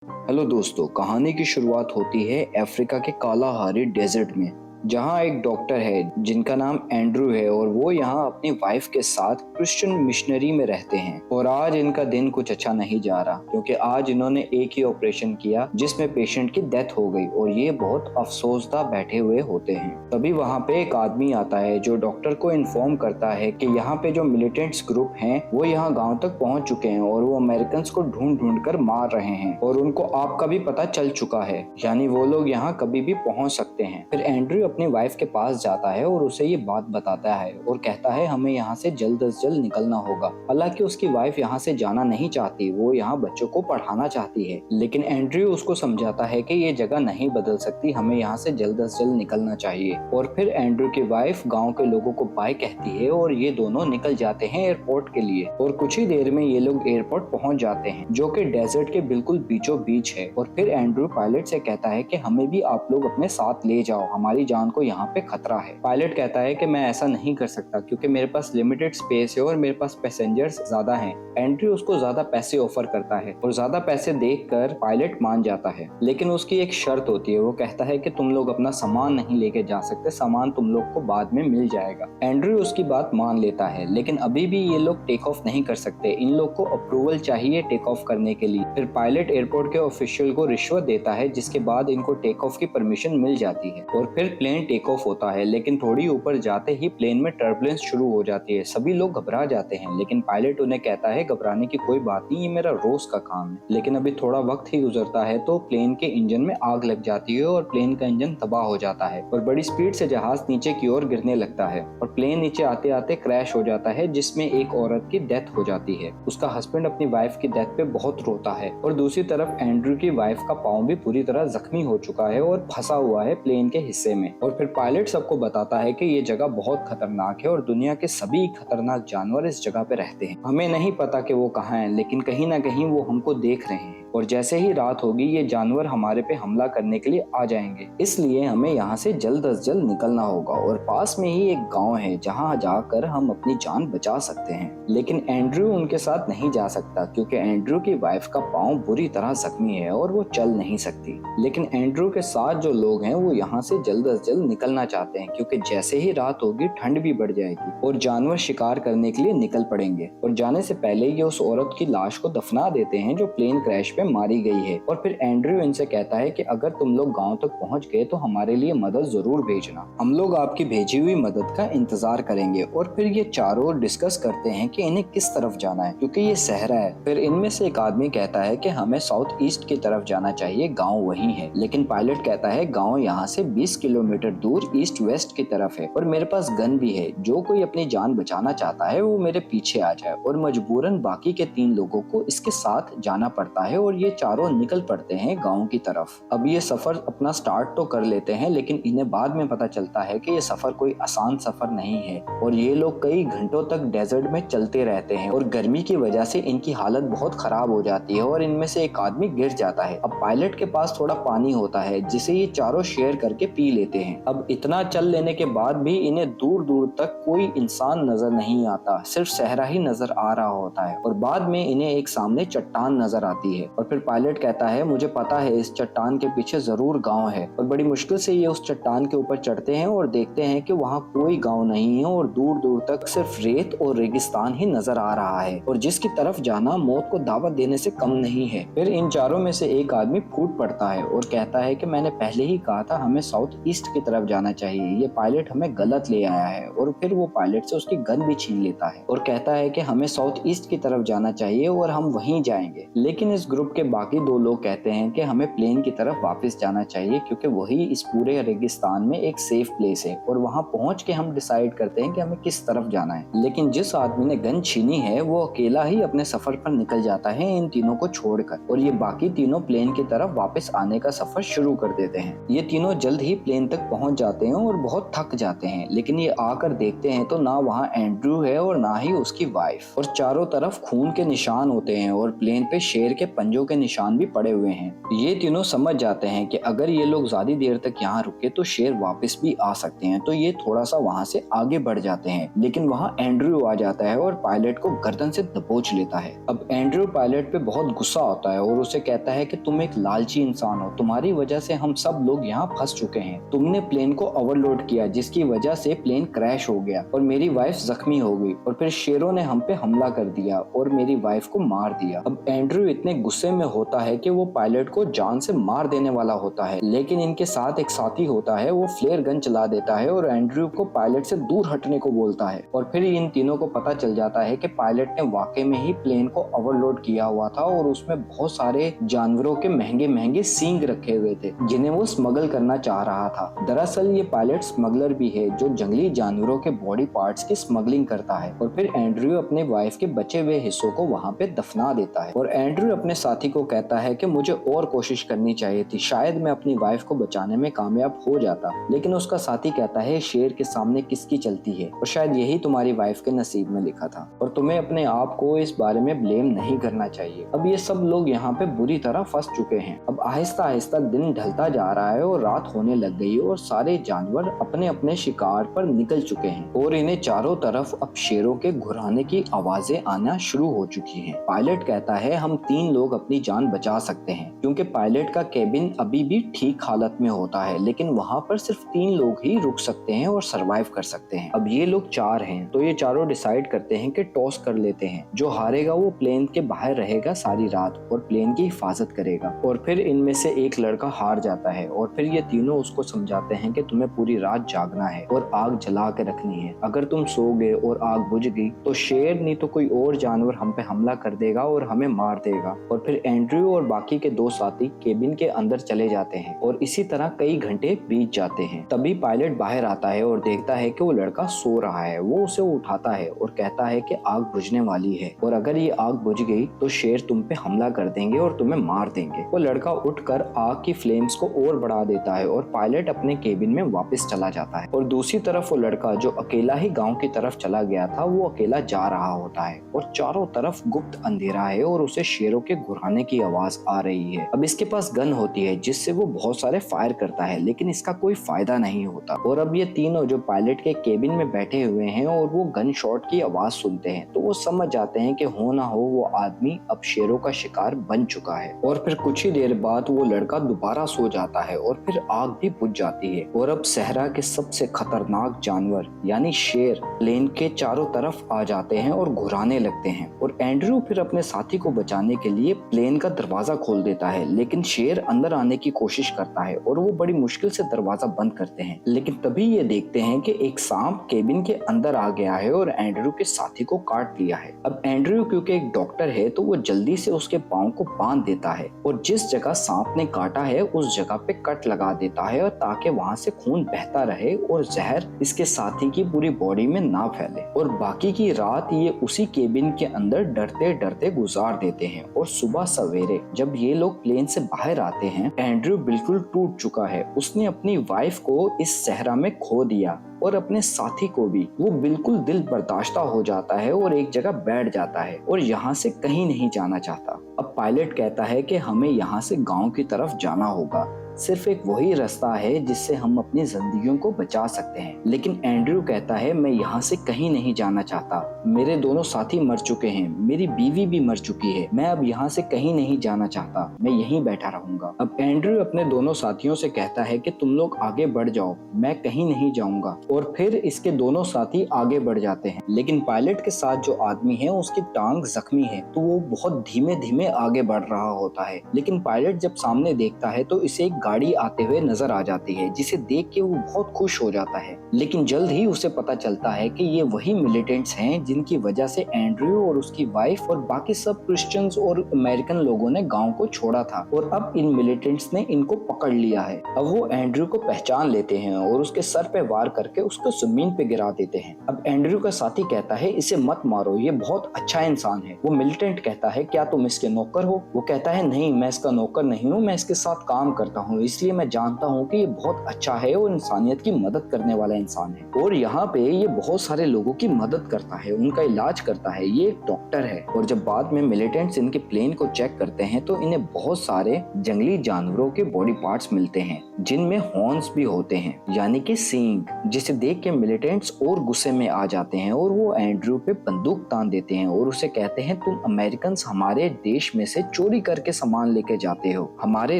Hello दोस्तों, कहानी की शुरुआत होती है अफ्रीका के कालाहारी डेजर्ट में, जहाँ एक डॉक्टर है जिनका नाम एंड्रू है और वो यहाँ अपनी वाइफ के साथ क्रिश्चियन मिशनरी में रहते हैं। और आज इनका दिन कुछ अच्छा नहीं जा रहा, क्योंकि आज इन्होंने एक ही ऑपरेशन किया जिसमें पेशेंट की डेथ हो गई और ये बहुत अफसोसदा बैठे हुए होते हैं। तभी वहाँ पे एक आदमी आता है जो डॉक्टर को इन्फॉर्म करता है कि यहाँ पे जो मिलिटेंट्स ग्रुप हैं वो यहाँ गाँव तक पहुँच चुके हैं और वो अमेरिकन को ढूंढ ढूंढ कर मार रहे हैं और उनको आपका भी पता चल चुका है, यानी वो लोग यहाँ कभी भी पहुँच सकते हैं। फिर एंड्रयू अपनी वाइफ के पास जाता है और उसे ये बात बताता है और कहता है हमें यहाँ से जल्द से जल्द निकलना होगा। हालांकि उसकी वाइफ यहाँ से जाना नहीं चाहती, वो यहाँ बच्चों को पढ़ाना चाहती है, लेकिन एंड्रयू उसको समझाता है कि ये जगह नहीं बदल सकती, हमें यहाँ से जल्द निकलना चाहिए। और फिर एंड्रयू की वाइफ गाँव के लोगों को बाय कहती है और ये दोनों निकल जाते हैं एयरपोर्ट के लिए। और कुछ ही देर में ये लोग एयरपोर्ट पहुंच जाते हैं, जो कि डेजर्ट के बिल्कुल बीचों बीच है। और फिर एंड्रयू पायलट से कहता है कि हमें भी आप लोग अपने साथ ले जाओ, हमारी जान को यहाँ पे खतरा है। पायलट कहता है कि मैं ऐसा नहीं कर सकता क्योंकि मेरे पास लिमिटेड स्पेस है और मेरे पास पैसेंजर्स ज्यादा हैं। एंड्रयू उसको ज्यादा पैसे ऑफर करता है और ज्यादा पैसे देखकर पायलट मान जाता है, लेकिन उसकी एक शर्त होती है। वो कहता है कि तुम लोग अपना सामान नहीं लेके जा सकते, सामान तुम लोग को बाद में मिल जाएगा। एंड्रयू उसकी बात मान लेता है, लेकिन अभी भी ये लोग टेक ऑफ नहीं कर सकते, इन लोग को अप्रूवल चाहिए टेक ऑफ करने के लिए। फिर पायलट एयरपोर्ट के ऑफिशियल को रिश्वत देता है, जिसके बाद इनको टेक ऑफ की परमिशन मिल जाती है और फिर प्लेन टेक ऑफ होता है। लेकिन थोड़ी ऊपर जाते ही प्लेन में टर्बुलेंस शुरू हो जाती है, सभी लोग घबरा जाते हैं, लेकिन पायलट उन्हें कहता है घबराने की कोई बात नहीं, ये मेरा रोज का काम है। लेकिन अभी थोड़ा वक्त ही गुजरता है तो प्लेन के इंजन में आग लग जाती है और प्लेन का इंजन तबाह हो जाता है और बड़ी स्पीड से जहाज नीचे की ओर गिरने लगता है और प्लेन नीचे आते आते क्रैश हो जाता है, जिसमें एक औरत की डेथ हो जाती है। उसका हस्बैंड अपनी वाइफ की डेथ पे बहुत रोता है और दूसरी तरफ एंड्रयू की वाइफ का पाँव भी पूरी तरह जख्मी हो चुका है और फंसा हुआ है प्लेन के हिस्से में। और फिर पायलट सबको बताता है कि ये जगह बहुत खतरनाक है और दुनिया के सभी खतरनाक जानवर इस जगह पे रहते हैं। हमें नहीं पता कि वो कहाँ हैं, लेकिन कहीं ना कहीं वो हमको देख रहे हैं और जैसे ही रात होगी ये जानवर हमारे पे हमला करने के लिए आ जाएंगे, इसलिए हमें यहाँ से जल्द से जल्द निकलना होगा। और पास में ही एक गांव है जहाँ जाकर हम अपनी जान बचा सकते हैं। लेकिन एंड्रयू उनके साथ नहीं जा सकता क्योंकि एंड्रयू की वाइफ का पाँव बुरी तरह जख्मी है और वो चल नहीं सकती। लेकिन एंड्रयू के साथ जो लोग हैं वो यहाँ से जल्द से जल्द निकलना चाहते हैं, क्योंकि जैसे ही रात होगी ठंड भी बढ़ जाएगी और जानवर शिकार करने के लिए निकल पड़ेंगे। और जाने से पहले ये उस औरत की लाश को दफना देते हैं जो प्लेन क्रैश पे मारी गई है। और फिर एंड्रयू इनसे कहता है कि अगर तुम लोग गांव तक पहुंच गए तो हमारे लिए मदद जरूर भेजना, हम लोग आपकी भेजी हुई मदद का इंतजार करेंगे। और फिर ये चारों डिस्कस करते हैं कि इन्हें किस तरफ जाना है, क्योंकि ये सहरा है। फिर इनमें से एक आदमी कहता है कि हमें साउथ ईस्ट की तरफ जाना चाहिए, गाँव वही है। लेकिन पायलट कहता है गाँव यहाँ से 20 किलोमीटर दूर ईस्ट वेस्ट की तरफ है और मेरे पास गन भी है, जो कोई अपनी जान बचाना चाहता है वो मेरे पीछे आ जाए। और मजबूरन बाकी के 3 लोगों को इसके साथ जाना पड़ता है और ये चारों निकल पड़ते हैं गांव की तरफ। अब ये सफर अपना स्टार्ट तो कर लेते हैं, लेकिन इन्हें बाद में पता चलता है कि ये सफर कोई आसान सफर नहीं है और ये लोग कई घंटों तक डेजर्ट में चलते रहते हैं और गर्मी की वजह से इनकी हालत बहुत खराब हो जाती है और इनमें से एक आदमी गिर जाता है। अब पायलट के पास थोड़ा पानी होता है जिसे ये चारों शेयर करके पी लेते हैं। अब इतना चल लेने के बाद भी इन्हें दूर दूर तक कोई इंसान नजर नहीं आता, सिर्फ सहरा ही नजर आ रहा होता है। और बाद में इन्हें एक सामने चट्टान नजर आती है और फिर पायलट कहता है मुझे पता है इस चट्टान के पीछे जरूर गांव है। और बड़ी मुश्किल से ये उस चट्टान के ऊपर चढ़ते हैं और देखते हैं कि वहाँ कोई गांव नहीं है और दूर दूर तक सिर्फ रेत और रेगिस्तान ही नजर आ रहा है और जिसकी तरफ जाना मौत को दावत देने से कम नहीं है। फिर इन चारों में से एक आदमी फूट पड़ता है और कहता है कि मैंने पहले ही कहा था हमें साउथ ईस्ट की तरफ जाना चाहिए, ये पायलट हमें गलत ले आया है। और फिर वो पायलट से उसकी गन भी छीन लेता है और कहता है कि हमें साउथ ईस्ट की तरफ जाना चाहिए और हम वहीं जाएंगे। लेकिन इस ग्रुप के बाकी 2 लोग कहते हैं कि हमें प्लेन की तरफ वापस जाना चाहिए क्योंकि वही इस पूरे रेगिस्तान में एक सेफ प्लेस है और वहां पहुंच के हम डिसाइड करते हैं कि हमें किस तरफ जाना है। लेकिन जिस आदमी ने गन छीनी है वो अकेला ही अपने सफर पर निकल जाता है इन तीनों को छोड़कर और ये बाकी तीनों प्लेन की तरफ वापस आने का सफर शुरू कर देते हैं। ये तीनों जल्द ही प्लेन तक पहुंच जाते हैं और बहुत थक जाते हैं, लेकिन ये आकर देखते हैं तो ना वहाँ एंड्रयू है और ना ही उसकी वाइफ और चारों तरफ खून के निशान होते हैं और प्लेन पे शेर के पंजों पंजों के निशान भी पड़े हुए हैं। ये तीनों समझ जाते हैं कि अगर ये लोग ज्यादा देर तक यहाँ रुके तो शेर वापस भी आ सकते हैं, तो ये थोड़ा सा वहाँ से आगे बढ़ जाते हैं। लेकिन वहाँ एंड्रयू आ जाता है और पायलट को गर्दन से दबोच लेता है। अब एंड्रयू पायलट पे बहुत गुस्सा होता है और उसे कहता है कि तुम एक लालची इंसान हो, तुम्हारी वजह से हम सब लोग यहाँ फंस चुके हैं। तुमने प्लेन को ओवरलोड किया जिसकी वजह से प्लेन क्रैश हो गया और मेरी वाइफ जख्मी हो गई, और फिर शेरों ने हम पे हमला कर दिया और मेरी वाइफ को मार दिया। अब एंड्रयू इतने गुस्से में होता है कि वो पायलट को जान से मार देने वाला होता है, लेकिन इनके साथ एक साथी होता है, वो फ्लेयर गन चला देता है और एंड्रयू को पायलट से दूर हटने को बोलता है। और फिर इन तीनों को पता चल जाता है कि पायलट ने वाकई में ही प्लेन को ओवरलोड किया हुआ था और उसमें बहुत सारे जानवरों के महंगे महंगे सींग रखे हुए थे जिन्हें वो स्मगल करना चाह रहा था। दरअसल ये पायलट स्मगलर भी है जो जंगली जानवरों के बॉडी पार्ट्स की स्मगलिंग करता है। और फिर एंड्रयू अपने वाइफ के बचे हुए हिस्सों को वहाँ पे दफना देता है और एंड्रयू अपने साथी को कहता है कि मुझे और कोशिश करनी चाहिए थी, शायद मैं अपनी वाइफ को बचाने में कामयाब हो जाता। लेकिन उसका साथी कहता है शेर के सामने किसकी चलती है, और शायद यही तुम्हारी वाइफ के नसीब में लिखा था और तुम्हें अपने आप को इस बारे में ब्लेम नहीं करना चाहिए। अब ये सब लोग यहाँ पे बुरी तरह फंस चुके हैं। अब आहिस्ता आहिस्ता दिन ढलता जा रहा है और रात होने लग गई और सारे जानवर अपने अपने शिकार पर निकल चुके हैं और इन्हें चारों तरफ अब शेरों के घुराने की आवाजें आना शुरू हो चुकी हैं। पायलट कहता है हम 3 लोग अपनी जान बचा सकते हैं, क्योंकि पायलट का केबिन अभी भी ठीक हालत में होता है, लेकिन वहाँ पर सिर्फ 3 लोग ही रुक सकते हैं और सरवाइव कर सकते हैं। अब ये लोग 4 हैं, तो ये चारों डिसाइड करते हैं कि टॉस कर लेते हैं। जो हारेगा वो प्लेन के बाहर रहेगा सारी रात और प्लेन की हिफाजत करेगा। और फिर इनमें से एक लड़का हार जाता है और फिर ये तीनों उसको समझाते हैं कि तुम्हें पूरी रात जागना है और आग जला के रखनी है। अगर तुम सो गए और आग बुझ गई तो शेर नहीं तो कोई और जानवर हम पे हमला कर देगा और हमें मार देगा। और फिर एंड्रयू और बाकी के 2 साथी केबिन के अंदर चले जाते हैं और इसी तरह कई घंटे बीत जाते हैं। तभी पायलट बाहर आता है और देखता है कि वो लड़का सो रहा है। वो उसे उठाता है और कहता है कि आग बुझने वाली है और अगर ये आग बुझ गई तो शेर तुम पे हमला कर देंगे और तुम्हें मार देंगे। वो लड़का उठकर आग की फ्लेम्स को और बढ़ा देता है और पायलट अपने केबिन में वापस चला जाता है। और दूसरी तरफ वो लड़का जो अकेला ही गांव की तरफ चला गया था वो अकेला जा रहा होता है और चारों तरफ गुप्त अंधेरा है और उसे शेरों के घुराने की आवाज आ रही है। अब इसके पास गन होती है जिससे वो बहुत सारे फायर करता है, लेकिन इसका कोई फायदा नहीं होता। और अब ये तीनों जो पायलट के केबिन में बैठे हुए हैं और वो गन शॉट की आवाज सुनते हैं तो वो समझ जाते हैं कि हो ना हो वो आदमी अब शेरों का शिकार बन चुका है। और फिर कुछ ही देर बाद वो लड़का दोबारा सो जाता है और फिर आग भी बुझ जाती है और अब सहरा के सबसे खतरनाक जानवर यानी शेर प्लेन के चारों तरफ आ जाते हैं और घुराने लगते हैं। और एंड्रयू फिर अपने साथी को बचाने के लिए प्लेन का दरवाजा खोल देता है, लेकिन शेर अंदर आने की कोशिश करता है और वो बड़ी मुश्किल से दरवाजा बंद करते हैं। लेकिन तभी ये देखते हैं कि एक सांप केबिन के अंदर आ गया है और एंड्रयू के साथी को काट लिया है। अब एंड्रयू क्योंकि एक डॉक्टर है तो वो जल्दी से उसके पांव को बांध देता है और जिस जगह सांप ने काटा है उस जगह पे कट लगा देता है और ताकि वहाँ से खून बहता रहे और जहर इसके साथी की पूरी बॉडी में ना फैले। और बाकी की रात ये उसी केबिन के अंदर डरते डरते गुजार देते हैं। और सुबह सवेरे जब ये लोग प्लेन से बाहर आते हैं एंड्रयू बिल्कुल टूट चुका है। उसने अपनी वाइफ को इस सहरा में खो दिया और अपने साथी को भी। वो बिल्कुल दिल बर्दाश्ता हो जाता है और एक जगह बैठ जाता है और यहाँ से कहीं नहीं जाना चाहता। अब पायलट कहता है कि हमें यहाँ से गांव की तरफ जाना होगा, सिर्फ एक वही रास्ता है जिससे हम अपनी जिंदगियों को बचा सकते हैं। लेकिन एंड्रयू कहता है मैं यहाँ से कहीं नहीं जाना चाहता, मेरे दोनों साथी मर चुके हैं, मेरी बीवी भी मर चुकी है, मैं अब यहाँ से कहीं नहीं जाना चाहता, मैं यहीं बैठा रहूंगा। अब एंड्रयू अपने दोनों साथियों से कहता है कि तुम लोग आगे बढ़ जाओ, मैं कहीं नहीं जाऊंगा। और फिर इसके दोनों साथी आगे बढ़ जाते हैं, लेकिन पायलट के साथ जो आदमी है उसकी टांग जख्मी है तो वो बहुत धीमे धीमे आगे बढ़ रहा होता है। लेकिन पायलट जब सामने देखता है तो इसे एक गाड़ी आते हुए नजर आ जाती है जिसे देख के वो बहुत खुश हो जाता है। लेकिन जल्द ही उसे पता चलता है कि ये वही मिलिटेंट्स हैं जिनकी वजह से एंड्रयू और उसकी वाइफ और बाकी सब क्रिश्चियंस और अमेरिकन लोगों ने गांव को छोड़ा था और अब इन मिलिटेंट्स ने इनको पकड़ लिया है। अब वो एंड्रयू को पहचान लेते हैं और उसके सर पे वार करके उसको जमीन पे गिरा देते हैं। अब एंड्रयू का साथी कहता है इसे मत मारो, ये बहुत अच्छा इंसान है। वो मिलिटेंट कहता है क्या तुम इसके नौकर हो? वो कहता है नहीं, मैं इसका नौकर नहीं हूँ, मैं इसके साथ काम करता हूँ, हूँ, इसलिए मैं जानता हूँ कि ये बहुत अच्छा है और इंसानियत की मदद करने वाला इंसान है और यहाँ पे ये बहुत सारे लोगों की मदद करता है, उनका इलाज करता है। ये एक डॉक्टर है। और जब बाद में मिलिटेंट्स इनके प्लेन को चेक करते हैं तो इन्हें बहुत सारे जंगली जानवरों के बॉडी पार्ट्स मिलते हैं जिनमें हॉर्न्स भी होते हैं, यानी कि सींग, जिसे देख के मिलिटेंट्स और गुस्से में आ जाते हैं और वो एंड्रयू पे बंदूक तान देते हैं और उसे कहते हैं तुम अमेरिकन हमारे देश में से चोरी करके सामान लेके जाते हो, हमारे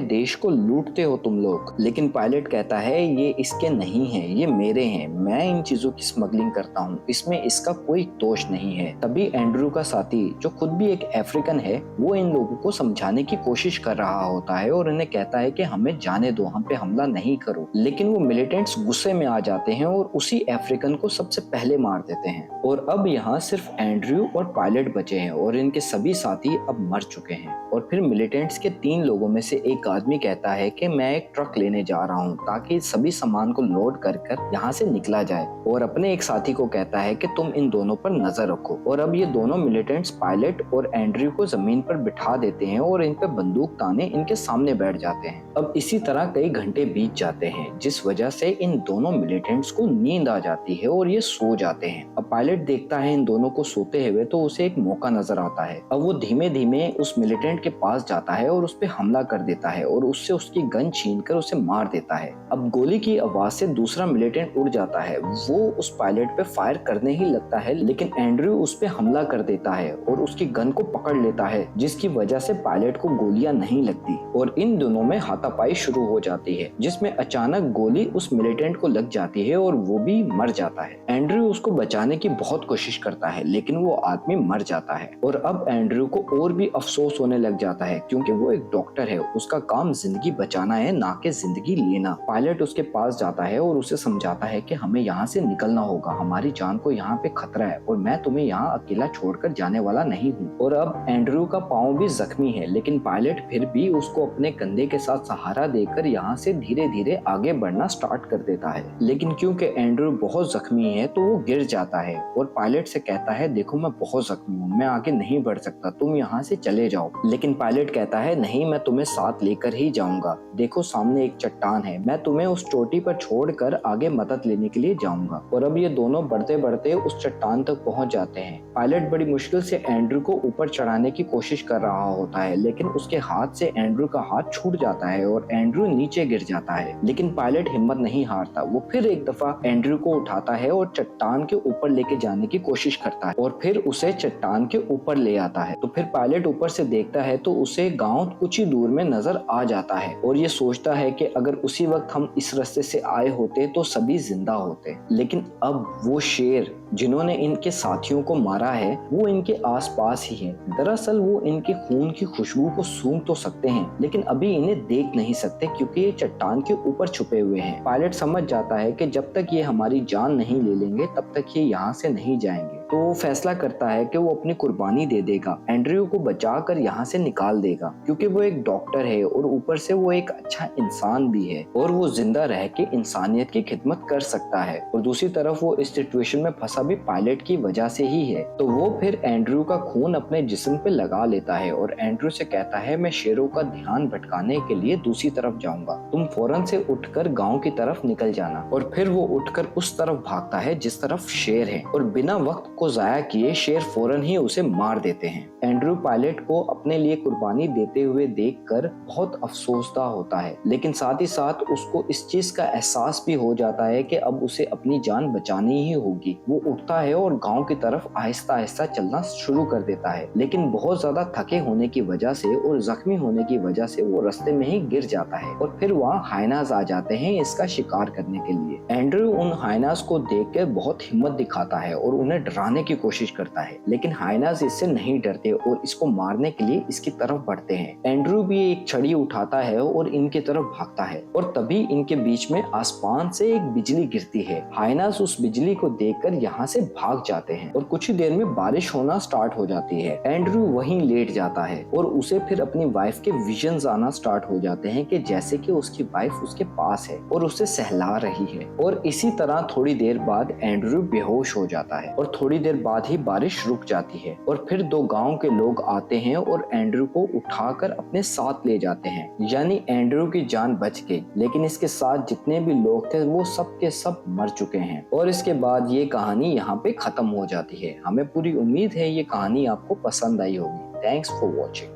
देश को लूटते हो तुम लोग। लेकिन पायलट कहता है ये इसके नहीं है, ये मेरे हैं, मैं इन चीजों की स्मगलिंग करता हूँ, इसमें इसका कोई दोष नहीं है। तभी एंड्रयू का साथी जो खुद भी एक अफ्रीकन है वो इन लोगों को समझाने की कोशिश कर रहा होता है और इन्हें कहता है कि हमें जाने दो, हम पे हमला नहीं करो। लेकिन वो मिलिटेंट्स गुस्से में आ जाते हैं और उसी अफ्रीकन को सबसे पहले मार देते हैं। और अब यहाँ सिर्फ एंड्रयू और पायलट बचे हैं और इनके सभी साथी अब मर चुके हैं। और फिर मिलिटेंट्स के 3 लोगों में से एक आदमी कहता है कि मैं एक ट्रक लेने जा रहा हूँ ताकि सभी सामान को लोड कर यहाँ से निकला जाए, और अपने एक साथी को कहता है कि तुम इन दोनों पर नजर रखो। और अब ये दोनों मिलिटेंट्स पायलट और एंड्रयू को जमीन पर बिठा देते हैं और इन पे बंदूक ताने इनके सामने बैठ जाते हैं। अब इसी तरह कई घंटे बीत जाते हैं जिस वजह से इन दोनों मिलिटेंट्स को नींद आ जाती है और ये सो जाते हैं। अब पायलट देखता है इन दोनों को सोते हुए तो उसे एक मौका नजर आता है। अब वो धीमे धीमे उस मिलिटेंट के पास जाता है और उस पे हमला कर देता है और उससे उसकी गन छीनकर उसे मार देता है। अब गोली की आवाज से दूसरा मिलिटेंट उड़ जाता है, वो उस पायलट पे फायर करने ही लगता है लेकिन एंड्रयू उस पे हमला कर देता है और उसकी गन को पकड़ लेता है जिसकी वजह से पायलट को गोलियां नहीं लगती और इन दोनों में हाथापाई शुरू हो जाती है जिसमें अचानक गोली उस मिलिटेंट को लग जाती है और वो भी मर जाता है। एंड्रयू उसको बचाने की बहुत कोशिश करता है लेकिन वो आदमी मर जाता है और अब एंड्रयू को और भी अफसोस होने लग जाता है क्योंकि वो एक डॉक्टर है, उसका काम जिंदगी बचाना है ना कि जिंदगी लेना। पायलट उसके पास जाता है और उसे समझाता है कि हमें यहाँ से निकलना होगा, हमारी जान को यहाँ पे खतरा है और मैं तुम्हें यहाँ अकेला छोड़कर जाने वाला नहीं हूँ। और अब एंड्रयू का पाँव भी जख्मी है लेकिन पायलट फिर भी उसको अपने कंधे के साथ सहारा देकर यहाँ से धीरे धीरे आगे बढ़ना स्टार्ट कर देता है। लेकिन क्योंकि एंड्रयू बहुत जख्मी है तो वो गिर जाता है और पायलट से कहता है देखो मैं बहुत जख्मी हूँ, मैं आगे नहीं बढ़ सकता, तुम यहाँ से चले जाओ। लेकिन पायलट कहता है नहीं, मैं तुम्हें साथ लेकर ही जाऊंगा, देखो सामने एक चट्टान है, मैं तुम्हें उस चोटी पर छोड़कर आगे मदद लेने के लिए जाऊंगा। और अब ये दोनों बढ़ते बढ़ते उस चट्टान तक पहुंच जाते हैं। पायलट बड़ी मुश्किल से एंड्रयू को ऊपर चढ़ाने की कोशिश कर रहा होता है लेकिन उसके हाथ से एंड्रयू का हाथ छूट जाता है और एंड्रयू नीचे गिर जाता है। लेकिन पायलट हिम्मत नहीं हारता, वो फिर एक दफा एंड्रयू को उठाता है और चट्टान के ऊपर लेके जाने की कोशिश करता है और फिर उसे चट्टान के ऊपर ले आता है। तो फिर पायलट ऊपर से देखता है तो उसे गांव कुछ ही दूर में नजर आ जाता है और ये सोचता है कि अगर उसी वक्त हम इस रास्ते से आए होते तो सभी जिंदा होते। लेकिन अब वो शेर जिन्होंने इनके साथियों को मारा है वो इनके आसपास ही है। दरअसल वो इनके खून की खुशबू को सूंघ तो सकते हैं लेकिन अभी इन्हें देख नहीं सकते क्योंकि ये चट्टान के ऊपर छुपे हुए हैं। पायलट समझ जाता है कि जब तक ये हमारी जान नहीं ले लेंगे तब तक ये यहाँ से नहीं जाएंगे। तो वो फैसला करता है कि वो अपनी कुर्बानी दे देगा, एंड्रयू को बचाकर यहाँ से निकाल देगा क्योंकि वो एक डॉक्टर है और ऊपर से वो एक अच्छा इंसान भी है और वो जिंदा रह के इंसानियत की खिदमत कर सकता है। और दूसरी तरफ वो इस सिचुएशन में फंसा भी पायलट की वजह से ही है। तो वो फिर एंड्रयू का खून अपने जिस्म पे लगा लेता है और एंड्रयू से कहता है मैं शेरों का ध्यान भटकाने के लिए दूसरी तरफ जाऊंगा, तुम फौरन से उठकर गाँव की तरफ निकल जाना। और फिर वो उठकर उस तरफ भागता है जिस तरफ शेर है और बिना वक्त को जाया किए शेर फौरन ही उसे मार देते हैं। एंड्रयू पायलट को अपने लिए कुर्बानी देते हुए देखकर बहुत अफसोसदा होता है लेकिन साथ ही साथ उसको इस चीज का एहसास भी हो जाता है कि अब उसे अपनी जान बचानी ही होगी। वो उठता है और गांव की तरफ आहिस्ता आहिस्ता चलना शुरू कर देता है लेकिन बहुत ज्यादा थके होने की वजह से और जख्मी होने की वजह से वो रास्ते में ही गिर जाता है और फिर वहाँ हाइनाज आ जाते हैं इसका शिकार करने के लिए। एंड्रयू उन हाइनाज को देखकर बहुत हिम्मत दिखाता है और उन्हें डराने की कोशिश करता है लेकिन हाइनाज इससे नहीं डरते और इसको मारने के लिए इसकी तरफ बढ़ते हैं। एंड्रयू भी एक छड़ी उठाता है और इनकी तरफ भागता है और तभी इनके बीच में आसमान से एक बिजली गिरती है। हाइनाज उस बिजली को देखकर यहाँ से भाग जाते हैं और कुछ ही देर में बारिश होना स्टार्ट हो जाती है। एंड्रयू वहीं लेट जाता है और उसे फिर अपनी वाइफ के विजन्स आना स्टार्ट हो जाते हैं कि जैसे कि उसकी वाइफ उसके पास है और उसे सहला रही है। और इसी तरह थोड़ी देर बाद एंड्रयू बेहोश हो जाता है और थोड़ी थोड़ी देर बाद ही बारिश रुक जाती है और फिर दो गांव के लोग आते हैं और एंड्रू को उठाकर अपने साथ ले जाते हैं। यानी एंड्रू की जान बच गई, लेकिन इसके साथ जितने भी लोग थे वो सब के सब मर चुके हैं। और इसके बाद ये कहानी यहाँ पे खत्म हो जाती है। हमें पूरी उम्मीद है ये कहानी आपको पसंद आई होगी। Thanks for watching.